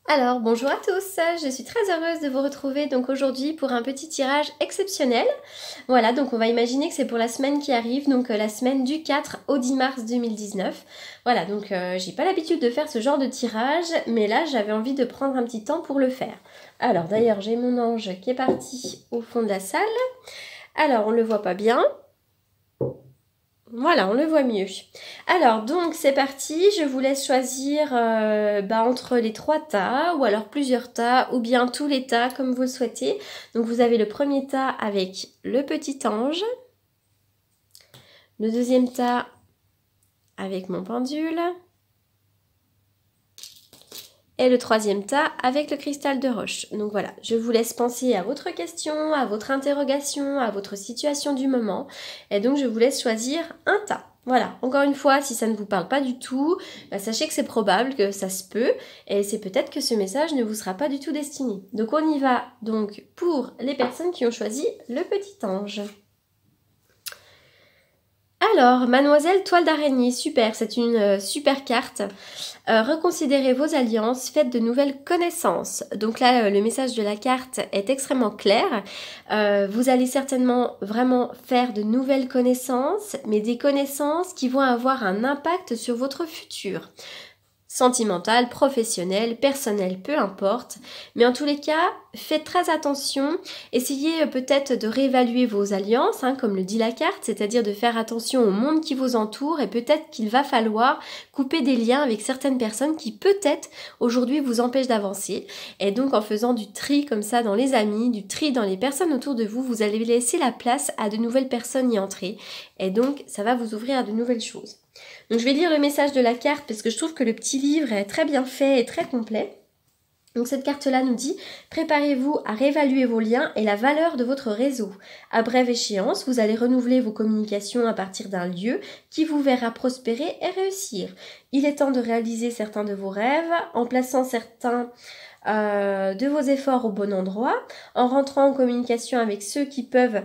Alors, bonjour à tous, je suis très heureuse de vous retrouver donc aujourd'hui pour un petit tirage exceptionnel. Voilà, donc on va imaginer que c'est pour la semaine qui arrive, donc la semaine du 4 au 10 mars 2019. Voilà, donc j'ai pas l'habitude de faire ce genre de tirage, mais là j'avais envie de prendre un petit temps pour le faire. Alors d'ailleurs, j'ai mon ange qui est parti au fond de la salle. Alors, on le voit pas bien. Voilà, on le voit mieux. Alors, donc, c'est parti. Je vous laisse choisir entre les 3 tas, ou alors plusieurs tas, ou bien tous les tas, comme vous le souhaitez. Donc, vous avez le premier tas avec le petit ange. Le deuxième tas avec mon pendule. Et le troisième tas avec le cristal de roche. Donc voilà, je vous laisse penser à votre question, à votre interrogation, à votre situation du moment. Et donc je vous laisse choisir un tas. Voilà, encore une fois, si ça ne vous parle pas du tout, sachez que c'est probable que ça se peut. Et c'est peut-être que ce message ne vous sera pas du tout destiné. Donc on y va donc pour les personnes qui ont choisi le petit ange. Alors, Mademoiselle Toile d'Araignée, super, c'est une super carte. Reconsidérez vos alliances, faites de nouvelles connaissances. Donc là, le message de la carte est extrêmement clair. Vous allez certainement vraiment faire de nouvelles connaissances, mais des connaissances qui vont avoir un impact sur votre futur. Sentimental, professionnel, personnel, peu importe. Mais en tous les cas, faites très attention. Essayez peut-être de réévaluer vos alliances, comme le dit la carte, c'est-à-dire de faire attention au monde qui vous entoure et peut-être qu'il va falloir couper des liens avec certaines personnes qui peut-être aujourd'hui vous empêchent d'avancer. Et donc en faisant du tri comme ça dans les amis, du tri dans les personnes autour de vous, vous allez laisser la place à de nouvelles personnes y entrer. Et donc ça va vous ouvrir à de nouvelles choses. Donc je vais lire le message de la carte parce que je trouve que le petit livre est très bien fait et très complet. Donc cette carte-là nous dit « Préparez-vous à réévaluer vos liens et la valeur de votre réseau. À brève échéance, vous allez renouveler vos communications à partir d'un lieu qui vous verra prospérer et réussir. Il est temps de réaliser certains de vos rêves en plaçant certains de vos efforts au bon endroit, en rentrant en communication avec ceux qui peuvent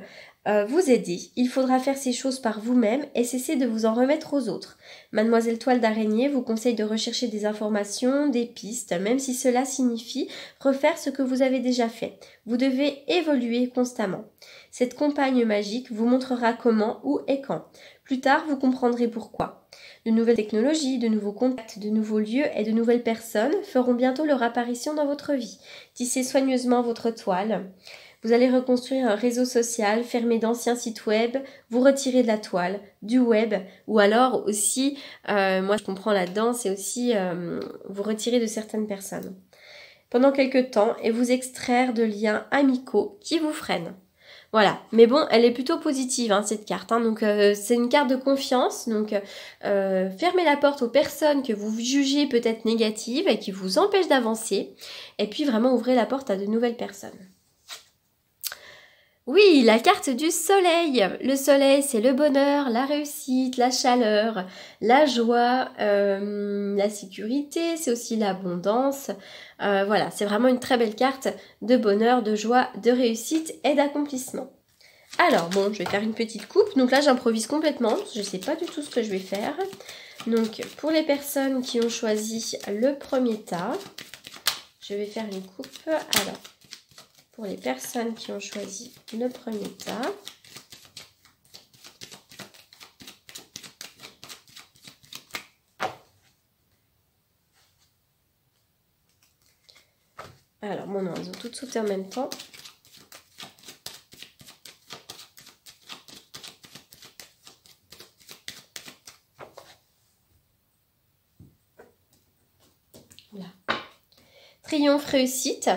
vous aider. Il faudra faire ces choses par vous-même et cesser de vous en remettre aux autres. Mademoiselle Toile d'Araignée vous conseille de rechercher des informations, des pistes, même si cela signifie refaire ce que vous avez déjà fait. Vous devez évoluer constamment. Cette compagne magique vous montrera comment, où et quand. Plus tard, vous comprendrez pourquoi. De nouvelles technologies, de nouveaux contacts, de nouveaux lieux et de nouvelles personnes feront bientôt leur apparition dans votre vie. Tissez soigneusement votre toile. Vous allez reconstruire un réseau social, fermer d'anciens sites web, vous retirer de la toile, du web, ou alors aussi, moi je comprends là-dedans, c'est aussi vous retirer de certaines personnes pendant quelques temps et vous extraire de liens amicaux qui vous freinent. Voilà, mais bon, elle est plutôt positive cette carte, donc c'est une carte de confiance, donc fermez la porte aux personnes que vous jugez peut-être négatives et qui vous empêchent d'avancer, et puis vraiment ouvrez la porte à de nouvelles personnes. Oui, la carte du soleil. Le soleil, c'est le bonheur, la réussite, la chaleur, la joie, la sécurité, c'est aussi l'abondance. Voilà, c'est vraiment une très belle carte de bonheur, de joie, de réussite et d'accomplissement. Alors, bon, je vais faire une petite coupe. Donc là, j'improvise complètement. Je ne sais pas du tout ce que je vais faire. Donc, pour les personnes qui ont choisi le premier tas, je vais faire une coupe. Alors, pour les personnes qui ont choisi le premier tas, alors mon nom, elles ont toutes sauté en même temps. Là. Triomphe, réussite.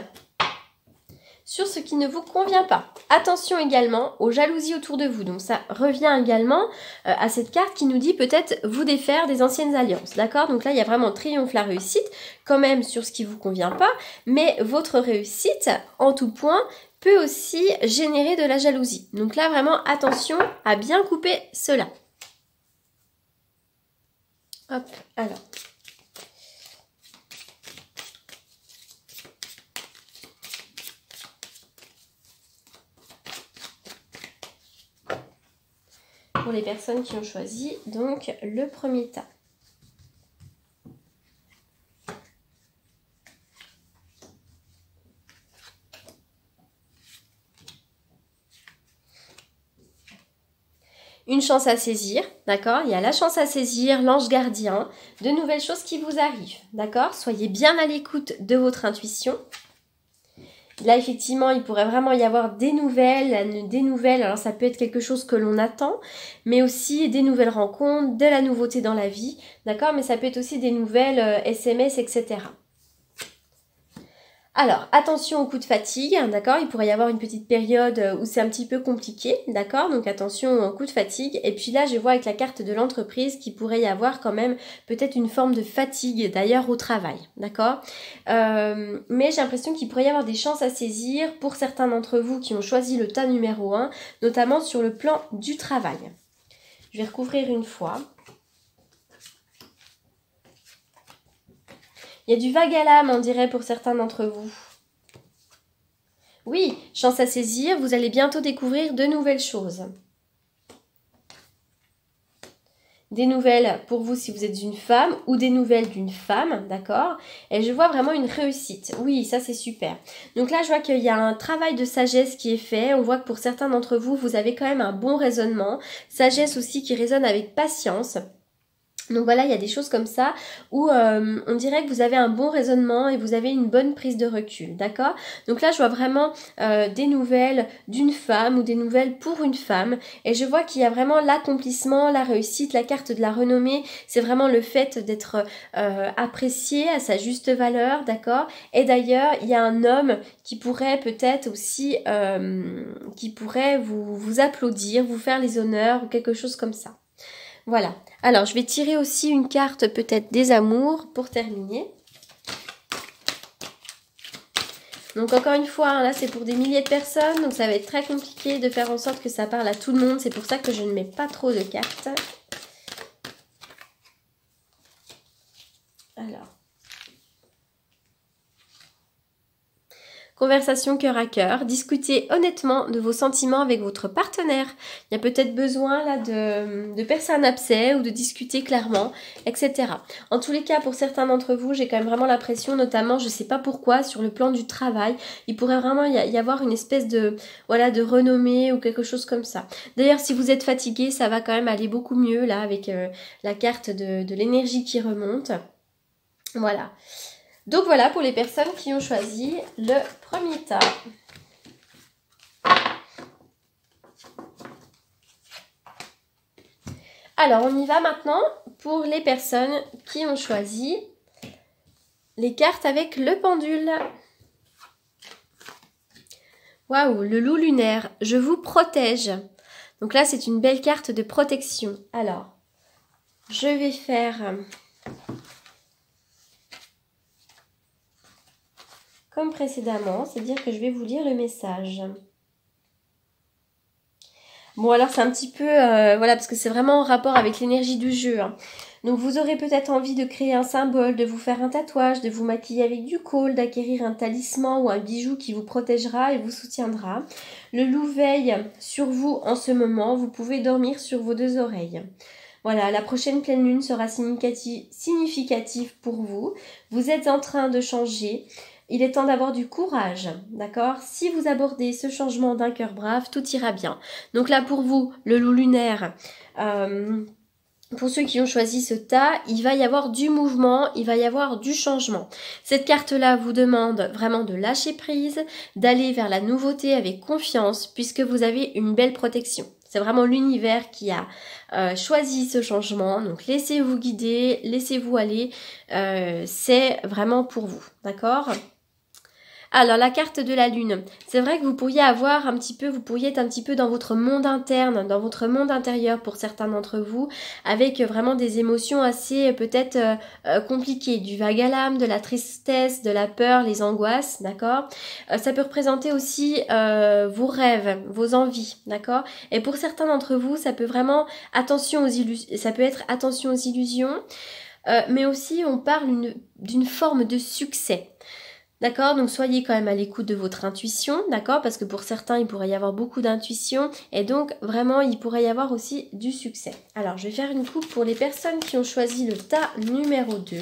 Sur ce qui ne vous convient pas. Attention également aux jalousies autour de vous. Donc ça revient également à cette carte qui nous dit peut-être vous défaire des anciennes alliances. D'accord? Donc là, il y a vraiment triomphe, la réussite, quand même sur ce qui ne vous convient pas. Mais votre réussite, en tout point, peut aussi générer de la jalousie. Donc là, vraiment, attention à bien couper cela. Hop, alors... pour les personnes qui ont choisi donc le premier tas. une chance à saisir, d'accord? Il y a la chance à saisir, l'ange gardien, de nouvelles choses qui vous arrivent, d'accord? Soyez bien à l'écoute de votre intuition. Là, effectivement, il pourrait vraiment y avoir des nouvelles. Alors ça peut être quelque chose que l'on attend, mais aussi des nouvelles rencontres, de la nouveauté dans la vie, d'accord? Mais ça peut être aussi des nouvelles SMS, etc. Alors, attention aux coups de fatigue, d'accord? Il pourrait y avoir une petite période où c'est un petit peu compliqué, d'accord? Donc attention aux coups de fatigue. Et puis là, je vois avec la carte de l'entreprise qu'il pourrait y avoir quand même peut-être une forme de fatigue, d'ailleurs au travail, d'accord? Mais j'ai l'impression qu'il pourrait y avoir des chances à saisir pour certains d'entre vous qui ont choisi le tas numéro 1, notamment sur le plan du travail. Je vais recouvrir une fois. Il y a du vague à l'âme, on dirait, pour certains d'entre vous. Oui, chance à saisir, vous allez bientôt découvrir de nouvelles choses. Des nouvelles pour vous si vous êtes une femme ou des nouvelles d'une femme, d'accord? Et je vois vraiment une réussite. Oui, ça c'est super. Donc là, je vois qu'il y a un travail de sagesse qui est fait. On voit que pour certains d'entre vous, vous avez quand même un bon raisonnement. Sagesse aussi qui résonne avec patience. Donc voilà, il y a des choses comme ça où on dirait que vous avez un bon raisonnement et vous avez une bonne prise de recul, d'accord? Donc là, je vois vraiment des nouvelles d'une femme ou des nouvelles pour une femme et je vois qu'il y a vraiment l'accomplissement, la réussite, la carte de la renommée, c'est vraiment le fait d'être apprécié à sa juste valeur, d'accord? Et d'ailleurs, il y a un homme qui pourrait peut-être aussi, qui pourrait vous applaudir, vous faire les honneurs ou quelque chose comme ça. Voilà. Alors, je vais tirer aussi une carte peut-être des amours pour terminer. Donc encore une fois, hein, là c'est pour des milliers de personnes, donc ça va être très compliqué de faire en sorte que ça parle à tout le monde. C'est pour ça que je ne mets pas trop de cartes. Alors. Conversation cœur à cœur, discutez honnêtement de vos sentiments avec votre partenaire. Il y a peut-être besoin là de percer un abcès ou de discuter clairement, etc. En tous les cas, pour certains d'entre vous, j'ai quand même vraiment l'impression, notamment, je ne sais pas pourquoi, sur le plan du travail, il pourrait vraiment y avoir une espèce de, voilà, de renommée ou quelque chose comme ça. D'ailleurs, si vous êtes fatigué, ça va quand même aller beaucoup mieux là avec la carte de l'énergie qui remonte. Voilà. Donc voilà pour les personnes qui ont choisi le premier tas. Alors on y va maintenant pour les personnes qui ont choisi les cartes avec le pendule. Waouh, le loup lunaire, je vous protège. Donc là c'est une belle carte de protection. Alors, je vais faire comme précédemment, c'est-à-dire que je vais vous lire le message. Bon alors c'est un petit peu, voilà, parce que c'est vraiment en rapport avec l'énergie du jeu. Hein. Donc vous aurez peut-être envie de créer un symbole, de vous faire un tatouage, de vous maquiller avec du col, d'acquérir un talisman ou un bijou qui vous protégera et vous soutiendra. Le loup veille sur vous en ce moment, vous pouvez dormir sur vos deux oreilles. Voilà, la prochaine pleine lune sera significative pour vous. Vous êtes en train de changer. Il est temps d'avoir du courage, d'accord? Si vous abordez ce changement d'un cœur brave, tout ira bien. Donc là, pour vous, le loup lunaire, pour ceux qui ont choisi ce tas, il va y avoir du mouvement, il va y avoir du changement. Cette carte-là vous demande vraiment de lâcher prise, d'aller vers la nouveauté avec confiance, puisque vous avez une belle protection. C'est vraiment l'univers qui a choisi ce changement. Donc laissez-vous guider, laissez-vous aller. C'est vraiment pour vous, d'accord ? Alors la carte de la lune, c'est vrai que vous pourriez être un petit peu dans votre monde interne, dans votre monde intérieur pour certains d'entre vous, avec vraiment des émotions assez peut-être compliquées, du vague à l'âme, de la tristesse, de la peur, les angoisses, d'accord. Ça peut représenter aussi vos rêves, vos envies, d'accord. Et pour certains d'entre vous, ça peut vraiment ça peut être attention aux illusions, mais aussi on parle d'une forme de succès. D'accord, donc soyez quand même à l'écoute de votre intuition, d'accord, parce que pour certains, il pourrait y avoir beaucoup d'intuition et donc vraiment, il pourrait y avoir aussi du succès. Alors, je vais faire une coupe pour les personnes qui ont choisi le tas numéro 2.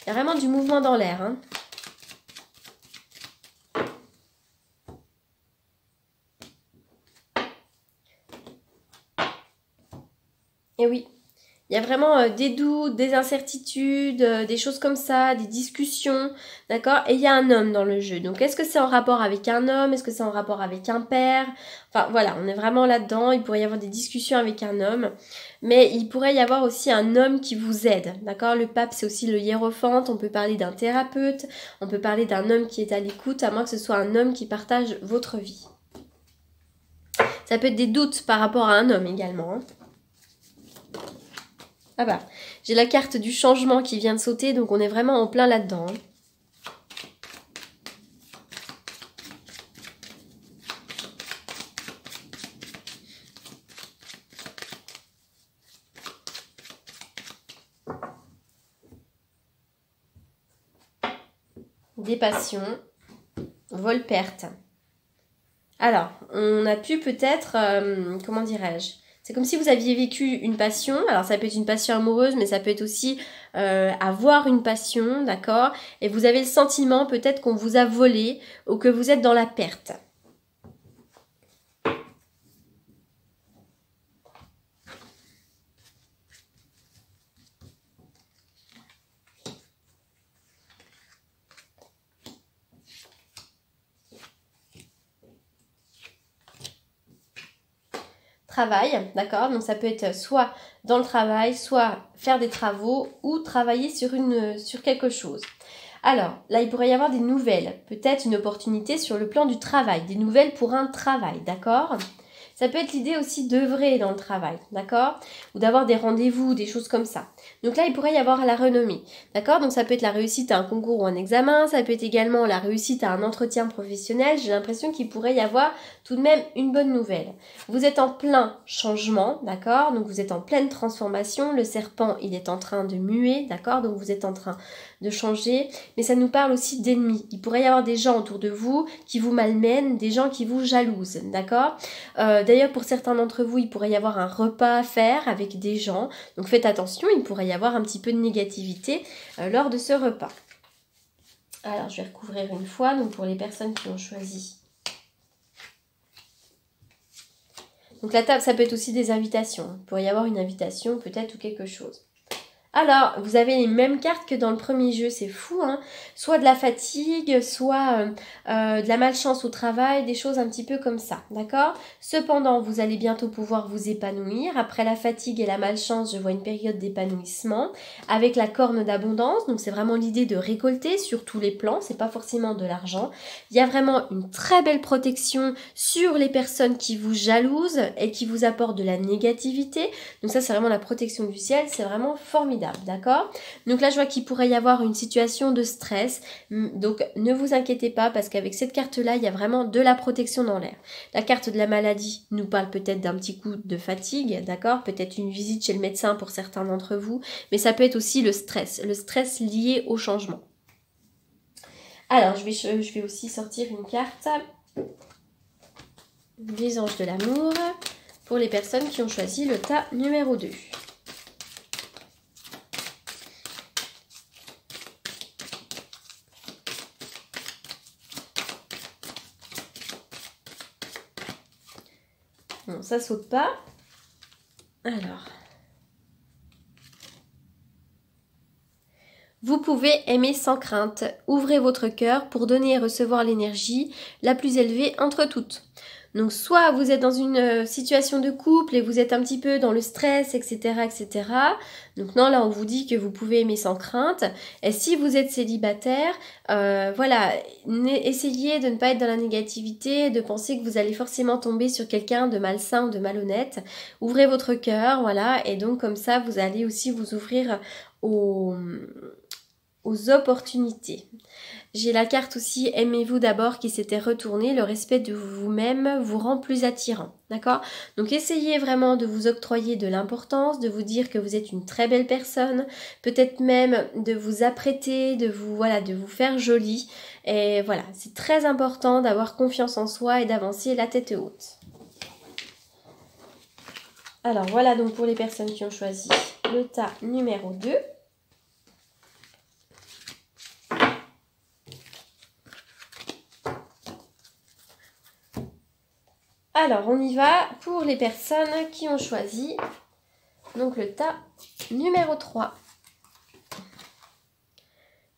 Il y a vraiment du mouvement dans l'air, hein. Et oui, il y a vraiment des doutes, des incertitudes, des choses comme ça, des discussions, d'accord? Et il y a un homme dans le jeu. Donc, est-ce que c'est en rapport avec un homme? Est-ce que c'est en rapport avec un père? Enfin, voilà, on est vraiment là-dedans. Il pourrait y avoir des discussions avec un homme. Mais il pourrait y avoir aussi un homme qui vous aide, d'accord? Le pape, c'est aussi le hiérophante. On peut parler d'un thérapeute. On peut parler d'un homme qui est à l'écoute, à moins que ce soit un homme qui partage votre vie. Ça peut être des doutes par rapport à un homme également, hein. Ah bah, j'ai la carte du changement qui vient de sauter, donc on est vraiment en plein là-dedans, hein. Des passions, vol-perte. Alors, on a pu peut-être, comment dirais-je? C'est comme si vous aviez vécu une passion. Alors, ça peut être une passion amoureuse, mais ça peut être aussi avoir une passion, d'accord? Et vous avez le sentiment peut-être qu'on vous a volé ou que vous êtes dans la perte. Travail, d'accord? Donc ça peut être soit dans le travail, soit faire des travaux ou travailler sur quelque chose. Alors, là, il pourrait y avoir des nouvelles, peut-être une opportunité sur le plan du travail, des nouvelles pour un travail, d'accord? Ça peut être l'idée aussi d'œuvrer dans le travail, d'accord? Ou d'avoir des rendez-vous, des choses comme ça. Donc là, il pourrait y avoir la renommée, d'accord? Donc ça peut être la réussite à un concours ou un examen, ça peut être également la réussite à un entretien professionnel. J'ai l'impression qu'il pourrait y avoir tout de même une bonne nouvelle. Vous êtes en plein changement, d'accord? Donc vous êtes en pleine transformation. Le serpent, il est en train de muer, d'accord? Donc vous êtes en train de changer. Mais ça nous parle aussi d'ennemis. Il pourrait y avoir des gens autour de vous qui vous malmènent, des gens qui vous jalousent, d'accord? D'ailleurs, pour certains d'entre vous, il pourrait y avoir un repas à faire avec des gens. Donc faites attention, il pourrait y avoir un petit peu de négativité lors de ce repas. Alors, je vais recouvrir une fois, donc pour les personnes qui ont choisi. Donc la table, ça peut être aussi des invitations. Il pourrait y avoir une invitation peut-être ou quelque chose. Alors, vous avez les mêmes cartes que dans le premier jeu, c'est fou, hein? Soit de la fatigue, soit de la malchance au travail, des choses un petit peu comme ça, d'accord? Cependant, vous allez bientôt pouvoir vous épanouir. Après la fatigue et la malchance, je vois une période d'épanouissement avec la corne d'abondance. Donc, c'est vraiment l'idée de récolter sur tous les plans, c'est pas forcément de l'argent. Il y a vraiment une très belle protection sur les personnes qui vous jalousent et qui vous apportent de la négativité. Donc ça, c'est vraiment la protection du ciel, c'est vraiment formidable. D'accord? Donc là, je vois qu'il pourrait y avoir une situation de stress. Donc, ne vous inquiétez pas parce qu'avec cette carte-là, il y a vraiment de la protection dans l'air. La carte de la maladie nous parle peut-être d'un petit coup de fatigue, d'accord? Peut-être une visite chez le médecin pour certains d'entre vous. Mais ça peut être aussi le stress lié au changement. Alors, je vais aussi sortir une carte des anges de l'amour pour les personnes qui ont choisi le tas numéro 2. Bon, ça saute pas. Alors. Vous pouvez aimer sans crainte. Ouvrez votre cœur pour donner et recevoir l'énergie la plus élevée entre toutes. Donc soit vous êtes dans une situation de couple et vous êtes un petit peu dans le stress, etc., etc. Donc non, là on vous dit que vous pouvez aimer sans crainte. Et si vous êtes célibataire, voilà, essayez de ne pas être dans la négativité, de penser que vous allez forcément tomber sur quelqu'un de malsain ou de malhonnête. Ouvrez votre cœur, voilà, et donc comme ça vous allez aussi vous ouvrir aux opportunités. J'ai la carte aussi aimez-vous d'abord qui s'était retournée. Le respect de vous-même vous rend plus attirant. D'accord? Donc essayez vraiment de vous octroyer de l'importance, de vous dire que vous êtes une très belle personne, peut-être même de vous apprêter, de vous faire jolie. Et voilà, c'est très important d'avoir confiance en soi et d'avancer la tête haute. Alors voilà donc pour les personnes qui ont choisi le tas numéro 2. Alors, on y va pour les personnes qui ont choisi donc le tas numéro 3.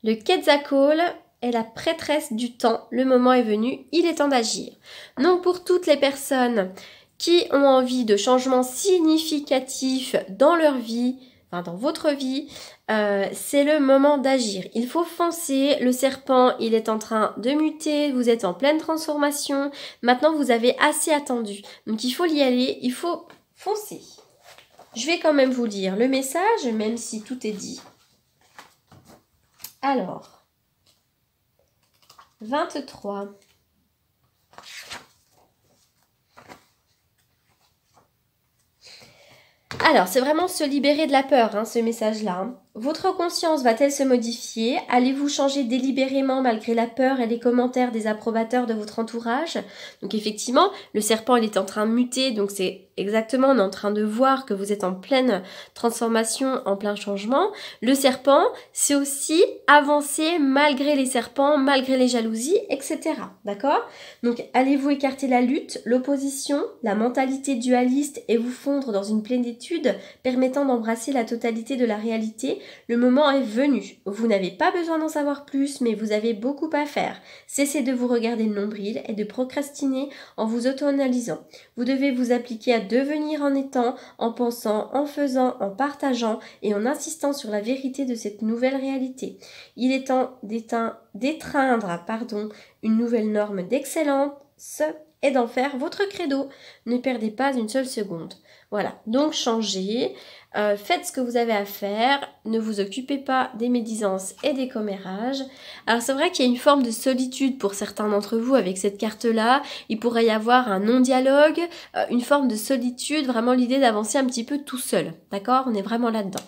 Le Quetzalcoatl est la prêtresse du temps. Le moment est venu, il est temps d'agir. Donc, pour toutes les personnes qui ont envie de changements significatifs dans leur vie, enfin dans votre vie, c'est le moment d'agir. Il faut foncer. Le serpent, il est en train de muter. Vous êtes en pleine transformation. Maintenant, vous avez assez attendu. Donc, il faut y aller. Il faut foncer. Je vais quand même vous lire le message, même si tout est dit. Alors, 23. Alors, c'est vraiment se libérer de la peur, hein, ce message-là. Votre conscience va-t-elle se modifier? Allez-vous changer délibérément malgré la peur et les commentaires des approbateurs de votre entourage? Donc effectivement, le serpent, il est en train de muter, donc c'est exactement, on est en train de voir que vous êtes en pleine transformation, en plein changement. Le serpent, c'est aussi avancer malgré les serpents, malgré les jalousies, etc. D'accord? Donc allez-vous écarter la lutte, l'opposition, la mentalité dualiste et vous fondre dans une plénitude permettant d'embrasser la totalité de la réalité? Le moment est venu. Vous n'avez pas besoin d'en savoir plus, mais vous avez beaucoup à faire. Cessez de vous regarder le nombril et de procrastiner en vous auto-analysant. Vous devez vous appliquer à devenir en étant, en pensant, en faisant, en partageant et en insistant sur la vérité de cette nouvelle réalité. Il est temps d'étreindre une nouvelle norme d'excellence et d'en faire votre credo. Ne perdez pas une seule seconde. Voilà, donc changez, faites ce que vous avez à faire, ne vous occupez pas des médisances et des commérages. Alors c'est vrai qu'il y a une forme de solitude pour certains d'entre vous avec cette carte-là. Il pourrait y avoir un non-dialogue, une forme de solitude, vraiment l'idée d'avancer un petit peu tout seul. D'accord? On est vraiment là-dedans.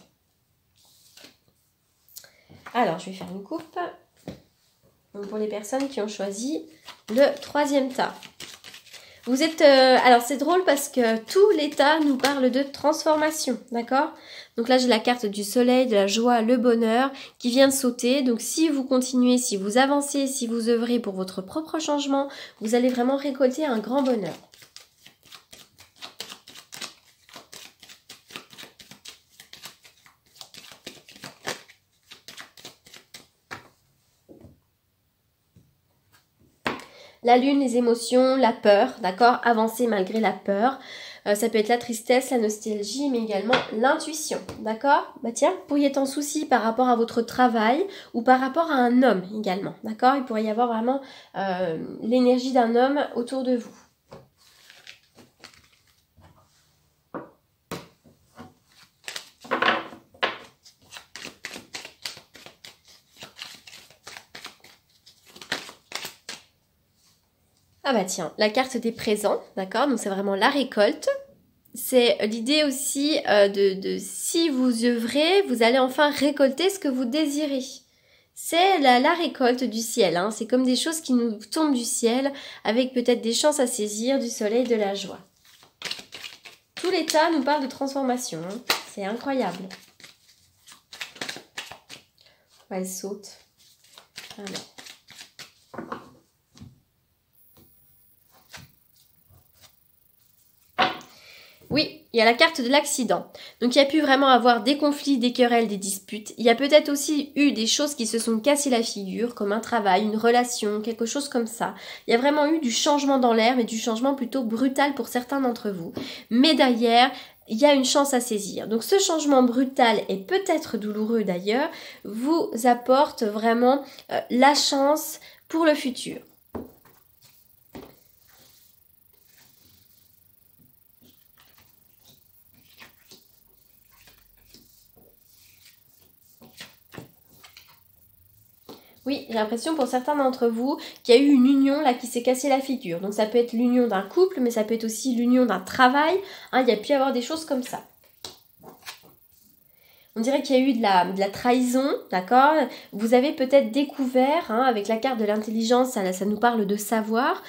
Alors, je vais faire une coupe. Donc, pour les personnes qui ont choisi le 3e tas. Vous êtes... alors, c'est drôle parce que tous les tas nous parlent de transformation, d'accord? Donc là, j'ai la carte du soleil, de la joie, le bonheur qui vient de sauter. Donc, si vous continuez, si vous avancez, si vous œuvrez pour votre propre changement, vous allez vraiment récolter un grand bonheur. La lune, les émotions, la peur, d'accord? Avancer malgré la peur. Ça peut être la tristesse, la nostalgie, mais également l'intuition, d'accord? Bah tiens, vous pourriez être en souci par rapport à votre travail ou par rapport à un homme également, d'accord? Il pourrait y avoir vraiment l'énergie d'un homme autour de vous. Ah bah tiens, la carte des présents, d'accord? Donc c'est vraiment la récolte. C'est l'idée aussi de si vous œuvrez, vous allez enfin récolter ce que vous désirez. C'est la récolte du ciel, hein. C'est comme des choses qui nous tombent du ciel, avec peut-être des chances à saisir, du soleil, de la joie. Tout l'état nous parle de transformation, hein. C'est incroyable. Elle saute. Alors. Oui, il y a la carte de l'accident. Donc il y a pu vraiment avoir des conflits, des querelles, des disputes. Il y a peut-être aussi eu des choses qui se sont cassées la figure, comme un travail, une relation, quelque chose comme ça. Il y a vraiment eu du changement dans l'air, mais du changement plutôt brutal pour certains d'entre vous. Mais derrière, il y a une chance à saisir. Donc ce changement brutal et peut-être douloureux d'ailleurs, vous apporte vraiment la chance pour le futur. Oui, j'ai l'impression pour certains d'entre vous qu'il y a eu une union là qui s'est cassée la figure. Donc ça peut être l'union d'un couple, mais ça peut être aussi l'union d'un travail. Hein, il y a pu y avoir des choses comme ça. On dirait qu'il y a eu de la trahison, d'accord? Vous avez peut-être découvert, hein, avec la carte de l'intelligence, ça nous parle de savoir,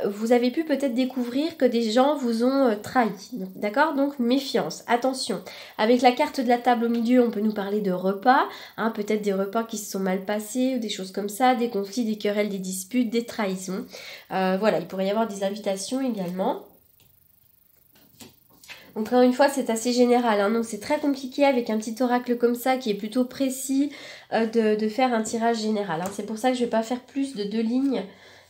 vous avez pu peut-être découvrir que des gens vous ont trahi, d'accord? Donc méfiance, attention. Avec la carte de la table au milieu, on peut nous parler de repas, hein, peut-être des repas qui se sont mal passés, ou des choses comme ça, des conflits, des querelles, des disputes, des trahisons. Voilà, il pourrait y avoir des invitations également. Encore une fois, c'est assez général, hein, donc c'est très compliqué avec un petit oracle comme ça qui est plutôt précis de faire un tirage général. Hein. C'est pour ça que je ne vais pas faire plus de 2 lignes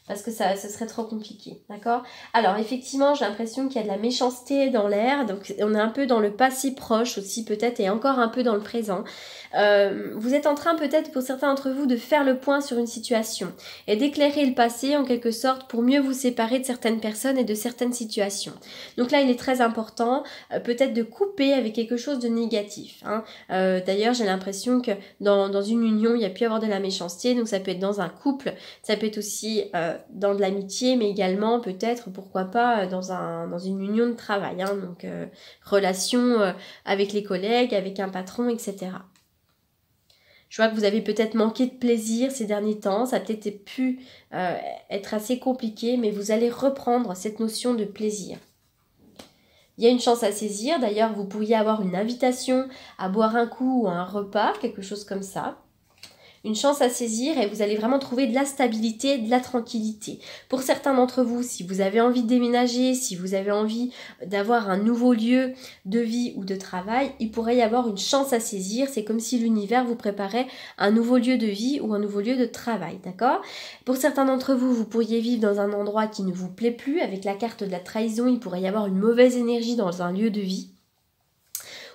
parce que ce serait trop compliqué, d'accord? Alors effectivement, j'ai l'impression qu'il y a de la méchanceté dans l'air, donc on est un peu dans le passé proche aussi peut-être et encore un peu dans le présent. Vous êtes en train peut-être pour certains d'entre vous de faire le point sur une situation et d'éclairer le passé en quelque sorte pour mieux vous séparer de certaines personnes et de certaines situations. Donc là, il est très important peut-être de couper avec quelque chose de négatif. Hein. D'ailleurs, j'ai l'impression que dans une union, il y a pu y avoir de la méchanceté, donc ça peut être dans un couple, ça peut être aussi dans de l'amitié, mais également peut-être, pourquoi pas, dans une union de travail, hein, donc relation avec les collègues, avec un patron, etc. Je vois que vous avez peut-être manqué de plaisir ces derniers temps, ça a peut-être pu être assez compliqué, mais vous allez reprendre cette notion de plaisir. Il y a une chance à saisir, d'ailleurs vous pourriez avoir une invitation à boire un coup ou un repas, quelque chose comme ça. Une chance à saisir et vous allez vraiment trouver de la stabilité, de la tranquillité. Pour certains d'entre vous, si vous avez envie de déménager, si vous avez envie d'avoir un nouveau lieu de vie ou de travail, il pourrait y avoir une chance à saisir. C'est comme si l'univers vous préparait un nouveau lieu de vie ou un nouveau lieu de travail, d'accord? Pour certains d'entre vous, vous pourriez vivre dans un endroit qui ne vous plaît plus. Avec la carte de la trahison, il pourrait y avoir une mauvaise énergie dans un lieu de vie.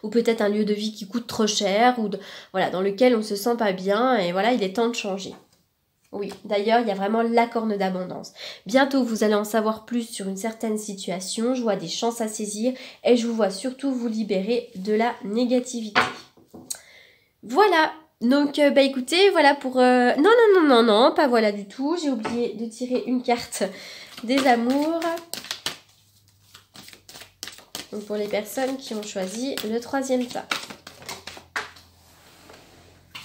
Ou peut-être un lieu de vie qui coûte trop cher, ou voilà, dans lequel on ne se sent pas bien, et voilà, il est temps de changer. Oui, d'ailleurs, il y a vraiment la corne d'abondance. Bientôt, vous allez en savoir plus sur une certaine situation, je vois des chances à saisir, et je vous vois surtout vous libérer de la négativité. Voilà, donc écoutez, voilà pour... Non, pas voilà du tout, j'ai oublié de tirer une carte des amours. Donc pour les personnes qui ont choisi le 3e tas.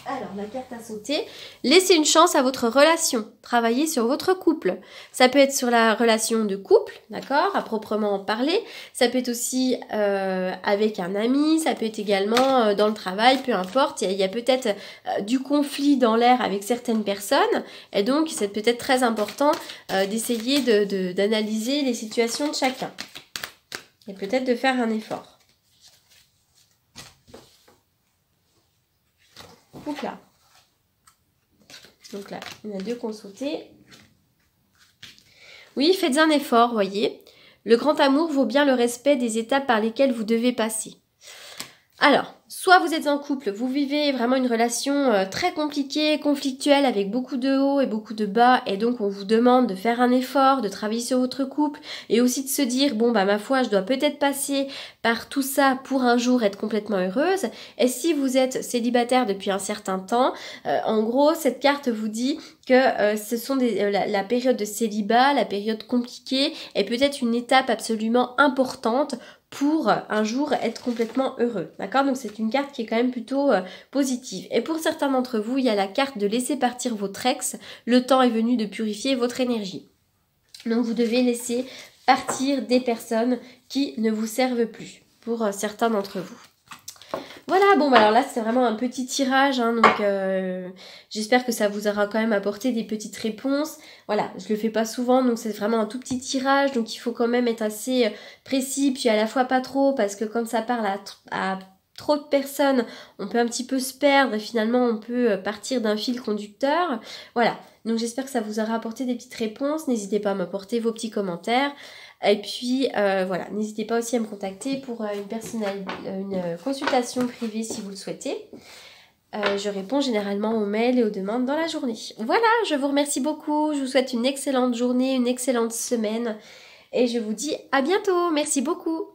Alors, la carte à sauter. Laissez une chance à votre relation. Travaillez sur votre couple. Ça peut être sur la relation de couple, d'accord, à proprement parler. Ça peut être aussi avec un ami. Ça peut être également dans le travail, peu importe. Il y a peut-être du conflit dans l'air avec certaines personnes. Et donc, c'est peut-être très important d'essayer d'analyser les situations de chacun. Et peut-être de faire un effort. Donc là, il y en a 2 qui ont sauté. Oui, faites un effort, voyez. Le grand amour vaut bien le respect des étapes par lesquelles vous devez passer. Alors, soit vous êtes en couple, vous vivez vraiment une relation très compliquée, conflictuelle, avec beaucoup de hauts et beaucoup de bas, et donc on vous demande de faire un effort, de travailler sur votre couple, et aussi de se dire, bon bah ma foi, je dois peut-être passer par tout ça pour un jour être complètement heureuse. Et si vous êtes célibataire depuis un certain temps, en gros, cette carte vous dit que ce sont la période de célibat, la période compliquée, est peut-être une étape absolument importante pour un jour être complètement heureux, d'accord? Donc c'est une carte qui est quand même plutôt positive. Et pour certains d'entre vous, il y a la carte de laisser partir votre ex. Le temps est venu de purifier votre énergie. Donc vous devez laisser partir des personnes qui ne vous servent plus, pour certains d'entre vous. Voilà, bon bah alors là c'est vraiment un petit tirage, hein, donc j'espère que ça vous aura quand même apporté des petites réponses. Voilà, je le fais pas souvent, donc c'est vraiment un tout petit tirage, donc il faut quand même être assez précis, puis à la fois pas trop, parce que quand ça parle à trop de personnes, on peut un petit peu se perdre et finalement on peut partir d'un fil conducteur. Voilà, donc j'espère que ça vous aura apporté des petites réponses, n'hésitez pas à m'apporter vos petits commentaires. Et puis voilà, n'hésitez pas aussi à me contacter pour une consultation privée si vous le souhaitez. Je réponds généralement aux mails et aux demandes dans la journée. Voilà, je vous remercie beaucoup, je vous souhaite une excellente journée, une excellente semaine et je vous dis à bientôt. Merci beaucoup.